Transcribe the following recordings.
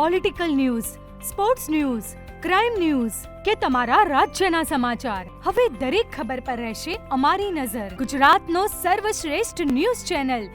Political news, sports news, crime news કે તમારા રાજ્યના સમાચાર, હવે દરેક ખબર પર રહેશે અમારી નજર. ગુજરાતનો સર્વશ્રેષ્ઠ ન્યૂઝ ચેનલ.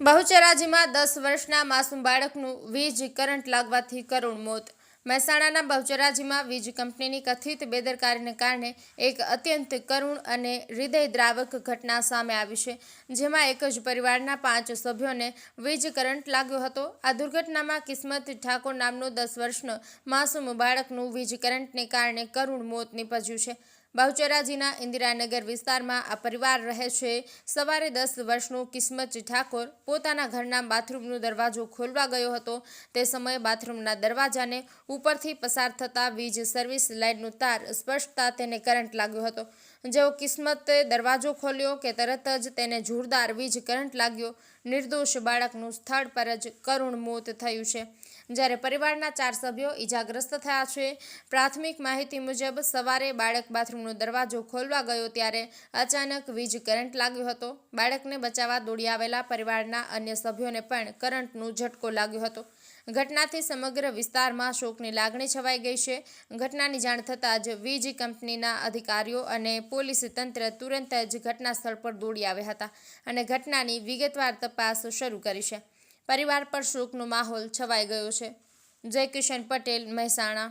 બહુચરાજીમાં 10 વર્ષના માસૂમ બાળકનું વીજ કરંટ લાગવાથી કરુણ મોત. મહેસાણાના બહુચરાજીમાં વીજ કંપનીની કથિત બેદરકારીને કારણે એક અત્યંત કરુણ અને હૃદયદ્રાવક ઘટના સામે આવી છે, જેમાં એક જ પરિવારના 5 સભ્યોને વીજ કરંટ લાગ્યો હતો. આ દુર્ઘટનામાં કિસ્મત ઠાકોર નામનો 10 વર્ષનો માસૂમ બાળકનું વીજ કરંટને કારણે કરુણ મોત નીપજ્યું છે. બહુચરાજીના ઇન્દિરાનગર વિસ્તારમાં આ પરિવાર રહે છે. સવારે 10 વર્ષનો કિસ્મત ઠાકોર પોતાના ઘરના બાથરૂમનો દરવાજો ખોલવા ગયો હતો. તે સમયે બાથરૂમના દરવાજાને ઉપરથી પસાર થતા વીજ સર્વિસ લાઇનનો તાર સ્પર્શતા તેને કરંટ લાગ્યો હતો. જેવો કિસ્મતે દરવાજો ખોલ્યો કે તરત જ તેને જોરદાર વીજ કરંટ લાગ્યો. નિર્દોષ બાળકનું સ્થળ પર જ કરુણ મોત થયું છે, જ્યારે પરિવારના 4 સભ્યો ઈજાગ્રસ્ત થયા છે. પ્રાથમિક માહિતી મુજબ સવારે બાળક બાથરૂમનો દરવાજો ખોલવા ગયો ત્યારે અચાનક વીજ કરંટ લાગ્યો હતો. બાળકને બચાવવા દોડી આવેલા પરિવારના અન્ય સભ્યોને પણ કરંટનો ઝટકો લાગ્યો હતો. ઘટનાથી સમગ્ર વિસ્તારમાં શોકની લાગણી છવાઈ ગઈ છે. ઘટનાની જાણ થતાં જ વીજ કંપનીના અધિકારીઓ અને પોલીસ તંત્ર તુરંત જ ઘટના સ્થળ પર દોડી આવ્યા હતા અને ઘટનાની વિગતવાર તપાસ શરૂ કરી છે. પરિવાર પર શોકનો માહોલ છવાઈ ગયો છે. જય કિશન પટેલ, મહેસાણા.